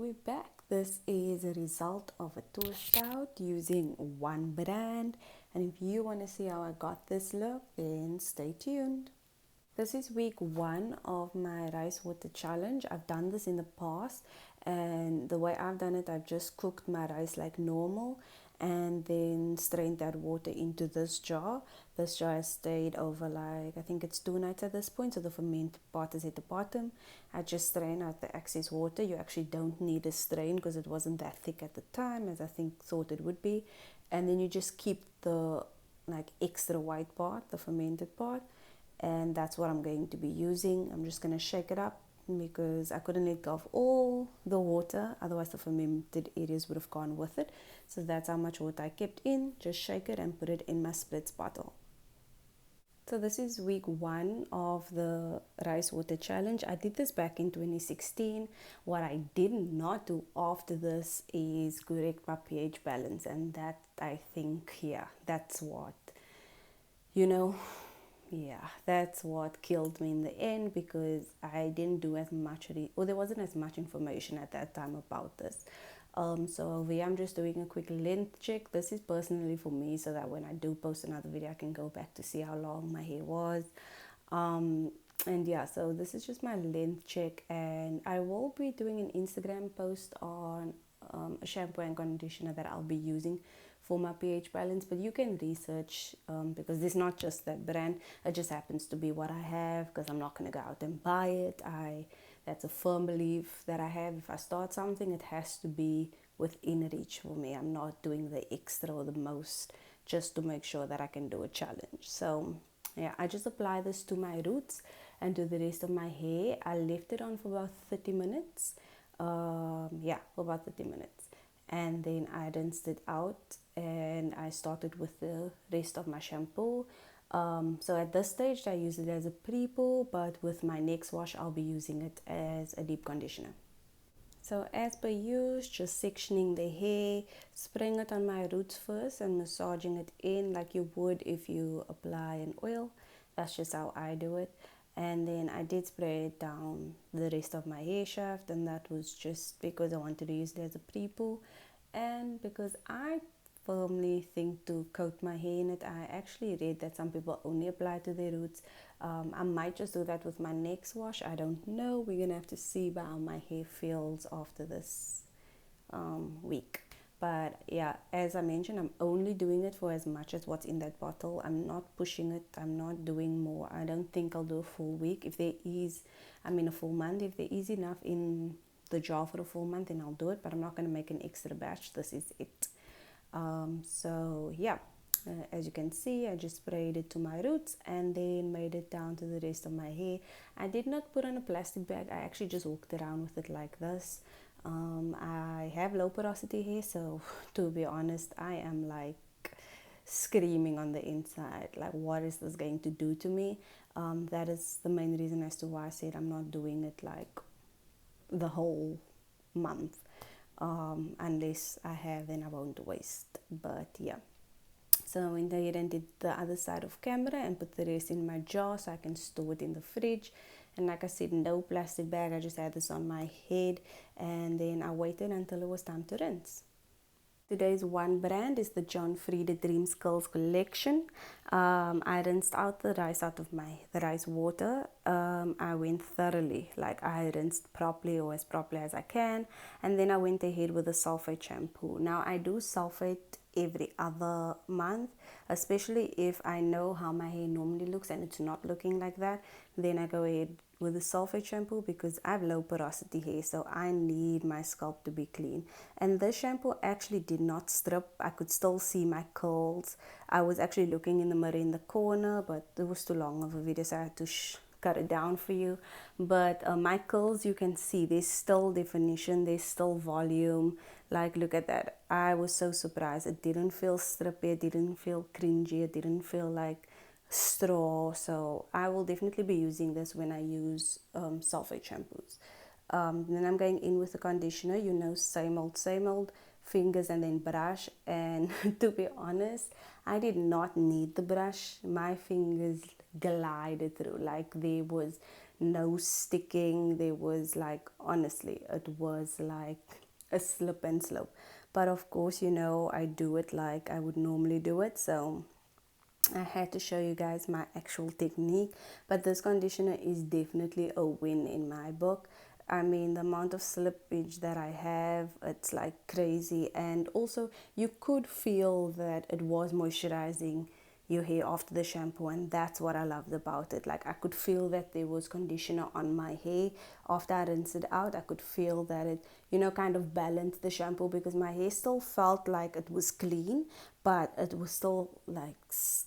we're back. This is a result of a twist out using one brand, and if you want to see how I got this look, then stay tuned. This is week 1 of my rice water challenge. I've done this in the past, and the way I've done it, I've just cooked my rice like normal and then strained that water into this jar. This jar has stayed over, like, I think it's 2 nights at this point, so the fermented part is at the bottom. I just strain out the excess water. You actually don't need a strain because it wasn't that thick at the time as I thought it would be. And then you just keep the like extra white part, the fermented part, and that's what I'm going to be using. I'm just going to shake it up because I couldn't let go of all the water, otherwise the fermented areas would have gone with it. So that's how much water I kept in. Just shake it and put it in my splits bottle. So this is week 1 of the rice water challenge. I did this back in 2016. What I did not do after this is correct my pH balance, and that, I think, that's what, that's what killed me in the end, because I didn't do as much, or there wasn't as much information at that time about this. So over here, I'm just doing a quick length check. This is personally for me, so that when I do post another video, I can go back to see how long my hair was. And yeah, so this is just my length check, and I will be doing an Instagram post on a shampoo and conditioner that I'll be using for my pH balance, but you can research because it's not just that brand. It just happens to be what I have, because I'm not going to go out and buy it. That's a firm belief that I have. If I start something, it has to be within reach for me. I'm not doing the extra or the most just to make sure that I can do a challenge. So yeah, I just apply this to my roots and to the rest of my hair. I left it on for about 30 minutes. For about 30 minutes. And then I rinsed it out and I started with the rest of my shampoo. So at this stage I use it as a pre-poo, but with my next wash I'll be using it as a deep conditioner. So as per use, just sectioning the hair, spraying it on my roots first and massaging it in like you would if you apply an oil. That's just how I do it. And then I did spray it down the rest of my hair shaft, and that was just because I wanted to use it as a pre-poo, and because I firmly think to coat my hair in it. I actually read that some people only apply to their roots. I might just do that with my next wash. I don't know. We're gonna have to see how my hair feels after this week. But yeah, as I mentioned, I'm only doing it for as much as what's in that bottle. I'm not pushing it. I'm not doing more. I don't think I'll do a full week. If there is, a full month. If there is enough in the jar for a full month, then I'll do it. But I'm not going to make an extra batch. This is it. As you can see, I just sprayed it to my roots and then made it down to the rest of my hair. I did not put on a plastic bag. I actually just walked around with it like this. I have low porosity hair, so to be honest, I am like screaming on the inside, like, what is this going to do to me? That is the main reason as to why I said I'm not doing it like the whole month. Unless I have, then I won't waste. But yeah, so I went ahead and did the other side of camera and put the rest in my jar so I can store it in the fridge. And like I said, no plastic bag. I just had this on my head, and then I waited until it was time to rinse. Today's one brand is the John Frieda Dream Curls collection. I rinsed out the rice out of the rice water. I went thoroughly, like I rinsed properly, or as properly as I can, and then I went ahead with the sulphate shampoo. Now I do sulphate every other month, especially if I know how my hair normally looks and it's not looking like that. Then I go ahead with the sulphate shampoo because I have low porosity hair, so I need my scalp to be clean. And this shampoo actually did not strip. I could still see my curls. I was actually looking in the mirror in the corner, but it was too long of a video, so I had to cut it down for you. But my curls, you can see there's still definition, there's still volume. Like, look at that. I was so surprised. It didn't feel strippy, it didn't feel cringy, it didn't feel like straw. So I will definitely be using this when I use sulphate shampoos. Then I'm going in with the conditioner, same old, fingers and then brush. And to be honest, I did not need the brush. My fingers glided through, like there was no sticking. There was like, honestly, it was like a slip and slope. But of course, you know, I do it like I would normally do it. So I had to show you guys my actual technique, but this conditioner is definitely a win in my book. I mean, the amount of slippage that I have, it's like crazy. And also, you could feel that it was moisturizing your hair after the shampoo, and that's what I loved about it. Like, I could feel that there was conditioner on my hair after I rinsed it out. I could feel that it, you know, kind of balanced the shampoo, because my hair still felt like it was clean, but it was still like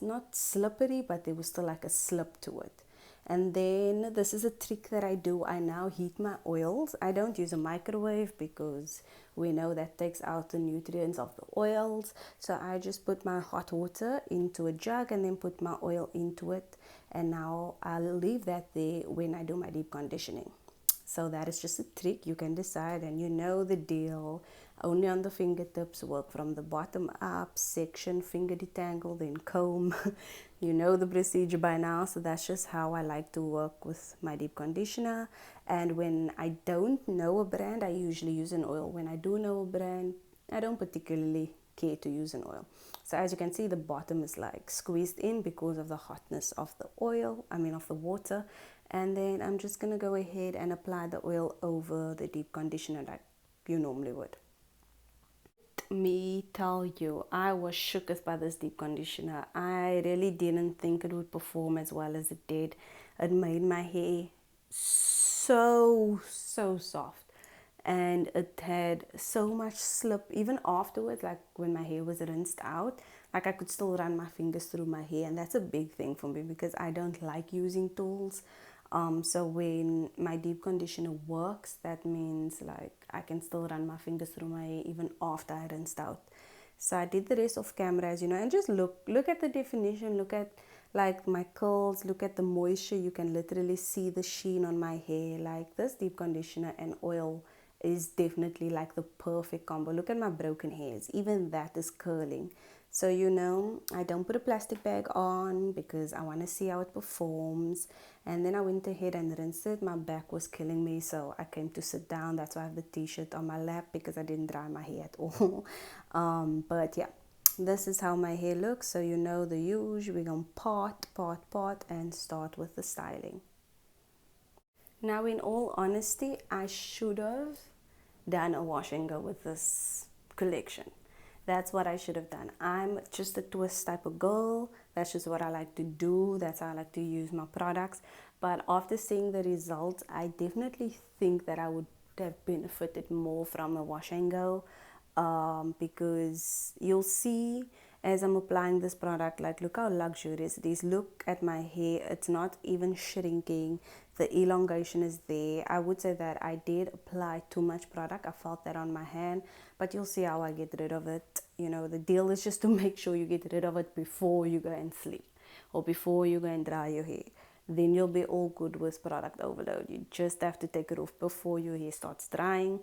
not slippery, but there was still like a slip to it. And then this is a trick that I do. I now heat my oils. I don't use a microwave because we know that takes out the nutrients of the oils. So I just put my hot water into a jug and then put my oil into it. And now I'll leave that there when I do my deep conditioning. So that is just a trick. You can decide, and you know the deal. Only on the fingertips, work from the bottom up, section, finger detangle, then comb. You know the procedure by now. So that's just how I like to work with my deep conditioner. And when I don't know a brand, I usually use an oil. When I do know a brand, I don't particularly care to use an oil. So as you can see, the bottom is like squeezed in because of the hotness of the oil, of the water. And then I'm just going to go ahead and apply the oil over the deep conditioner like you normally would. Me tell you, I was shook by this deep conditioner. I really didn't think it would perform as well as it did. It made my hair so soft, and it had so much slip even afterwards. Like when my hair was rinsed out, like I could still run my fingers through my hair, and that's a big thing for me because I don't like using tools. So when my deep conditioner works, that means like I can still run my fingers through my hair even after I rinsed out. So I did the rest off camera, as you know, and just look at the definition, look at like my curls, look at the moisture. You can literally see the sheen on my hair. Like this deep conditioner and oil is definitely like the perfect combo. Look at my broken hairs, even that is curling. So you know, I don't put a plastic bag on because I want to see how it performs. And then I went ahead and rinsed it. My back was killing me, so I came to sit down. That's why I have the t-shirt on my lap, because I didn't dry my hair at all. But yeah, this is how my hair looks. So you know the usual. We're gonna part and start with the styling. Now, in all honesty, I should have done a wash and go with this collection. That's what I should have done. I'm just a twist type of girl. That's just what I like to do. That's how I like to use my products. But after seeing the results, I definitely think that I would have benefited more from a wash and go, because you'll see as I'm applying this product, like look how luxurious it is. Look at my hair, it's not even shrinking, the elongation is there. I would say that I did apply too much product. I felt that on my hand, but you'll see how I get rid of it. You know, the deal is just to make sure you get rid of it before you go and sleep or before you go and dry your hair. Then you'll be all good with product overload. You just have to take it off before your hair starts drying.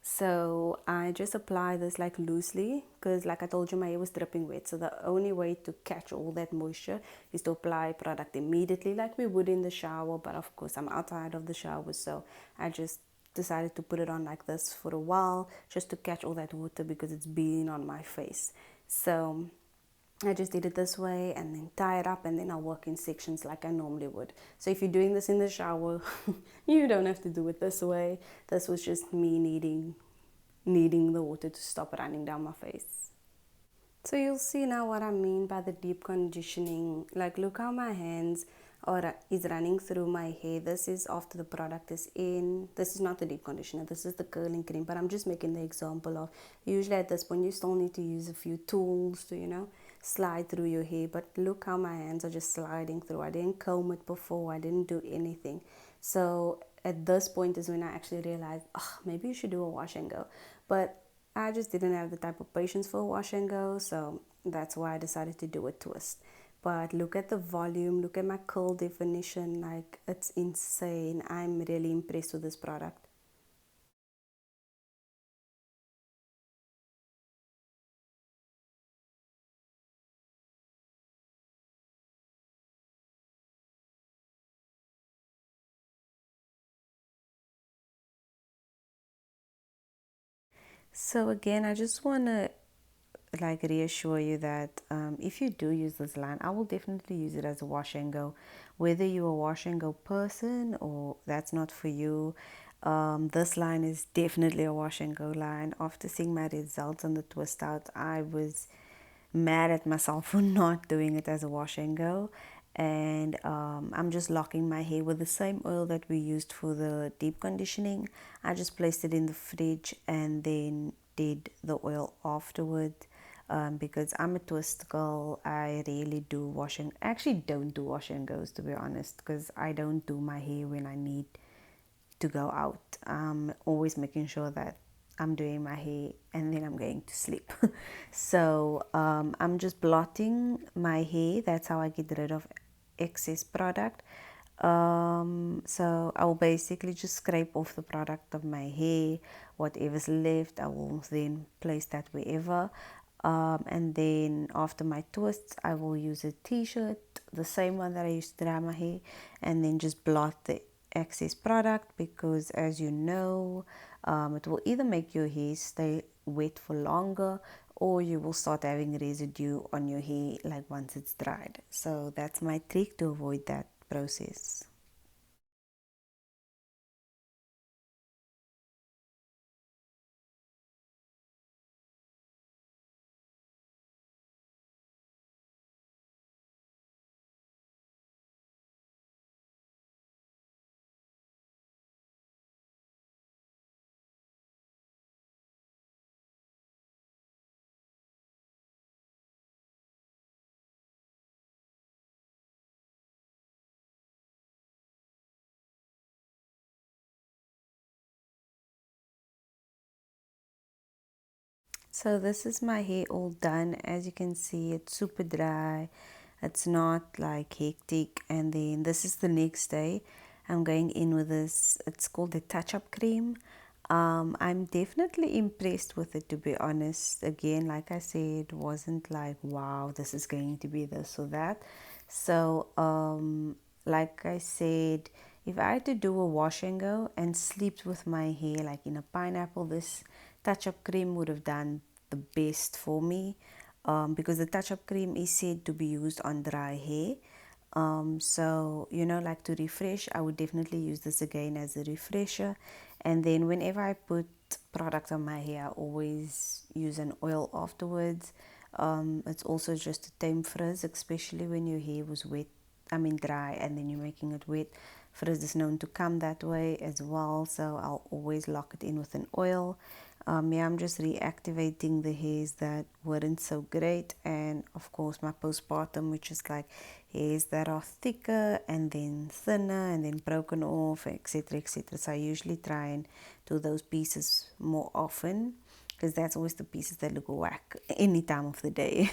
So I just apply this like loosely, because like I told you, my hair was dripping wet. So the only way to catch all that moisture is to apply product immediately, like we would in the shower. But of course I'm outside of the shower, so I just decided to put it on like this for a while, just to catch all that water, because it's been on my face. So I just did it this way and then tie it up, and then I'll work in sections like I normally would. So if you're doing this in the shower, you don't have to do it this way. This was just me needing the water to stop running down my face. So you'll see now what I mean by the deep conditioning. Like look how my hands is running through my hair. This is after the product is in. This is not the deep conditioner, this is the curling cream, but I'm just making the example of, usually at this point you still need to use a few tools to, you know, slide through your hair. But look how my hands are just sliding through. I didn't comb it before, I didn't do anything. So at this point is when I actually realized, oh, maybe you should do a wash and go. But I just didn't have the type of patience for a wash and go, so that's why I decided to do a twist. But look at the volume, look at my curl definition, like it's insane. I'm really impressed with this product. So again, I just want to like reassure you that if you do use this line, I will definitely use it as a wash and go. Whether you're a wash and go person or that's not for you, this line is definitely a wash and go line. After seeing my results on the twist out, I was mad at myself for not doing it as a wash and go. And I'm just locking my hair with the same oil that we used for the deep conditioning. I just placed it in the fridge and then did the oil afterward. Because I'm a twist girl, I really do wash and actually don't do wash and goes, to be honest, because I don't do my hair when I need to go out. Always making sure that I'm doing my hair and then I'm going to sleep. So I'm just blotting my hair. That's how I get rid of excess product. So I will basically just scrape off the product of my hair. Whatever's left, I will then place that wherever. And then after my twists, I will use a t-shirt, the same one that I used to dry my hair, and then just blot the excess product, because as you know, it will either make your hair stay wet for longer, or you will start having residue on your hair like once it's dried. So that's my trick to avoid that process. So this is my hair all done. As you can see, it's super dry. It's not like hectic. And then this is the next day. I'm going in with this. It's called the touch-up cream. I'm definitely impressed with it, to be honest. Again, like I said, wasn't like, wow, this is going to be this or that. So, like I said, if I had to do a wash and go and sleep with my hair like in a pineapple, this touch-up cream would have done the best for me, because the touch-up cream is said to be used on dry hair. So, like to refresh, I would definitely use this again as a refresher. And then whenever I put product on my hair, I always use an oil afterwards. It's also just a tame frizz, especially when your hair was wet, I mean dry, and then you're making it wet. Frizz is known to come that way as well, so I'll always lock it in with an oil. Yeah, I'm just reactivating the hairs that weren't so great, and of course my postpartum, which is like hairs that are thicker and then thinner and then broken off, etc., etc. So I usually try and do those pieces more often, because that's always the pieces that look whack any time of the day.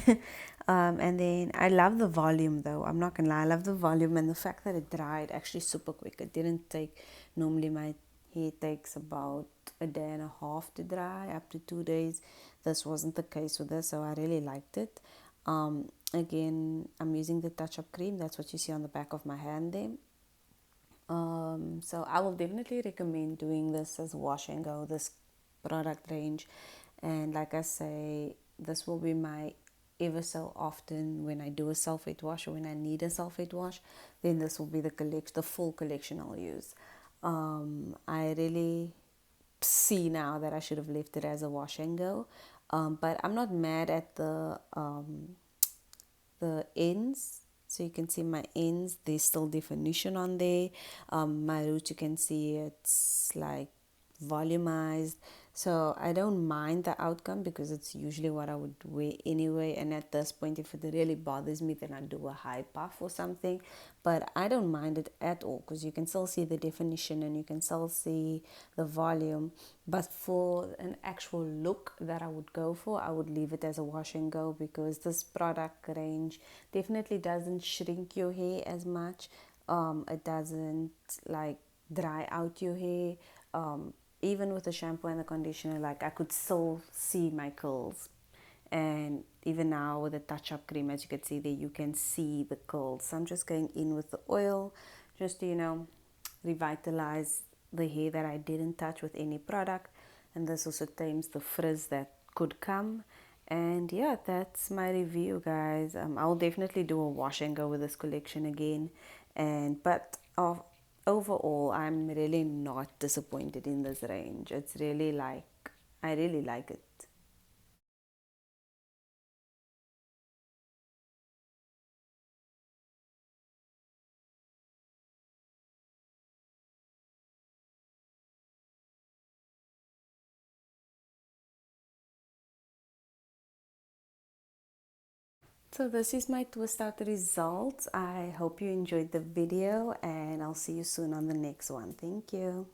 And then I love the volume, though. I'm not gonna lie, I love the volume and the fact that it dried actually super quick. It didn't take, normally my hair takes about a day and a half to dry, up to 2 days. This wasn't the case with this, so I really liked it. Again, I'm using the touch-up cream. That's what you see on the back of my hand there. So I will definitely recommend doing this as wash and go, this product range. And like I say, this will be my ever so often when I do a sulfate wash or when I need a sulfate wash, then this will be the full collection I'll use. I really see now that I should have left it as a wash and go. But I'm not mad at the ends. So you can see my ends, there's still definition on there. My roots, you can see it's like volumized. So I don't mind the outcome, because it's usually what I would wear anyway. And at this point, if it really bothers me, then I do a high puff or something. But I don't mind it at all, because you can still see the definition and you can still see the volume. But for an actual look that I would go for, I would leave it as a wash and go, because this product range definitely doesn't shrink your hair as much. It doesn't like dry out your hair. Even with the shampoo and the conditioner, like I could still see my curls. And even now with the touch-up cream, as you can see there, you can see the curls. So I'm just going in with the oil, just to revitalize the hair that I didn't touch with any product. and this also tames the frizz that could come. And yeah, that's my review, guys. I'll definitely do a wash and go with this collection again. And but overall, I'm really not disappointed in this range. It's really like, I really like it. So this is my twist out results. I hope you enjoyed the video, and I'll see you soon on the next one. Thank you.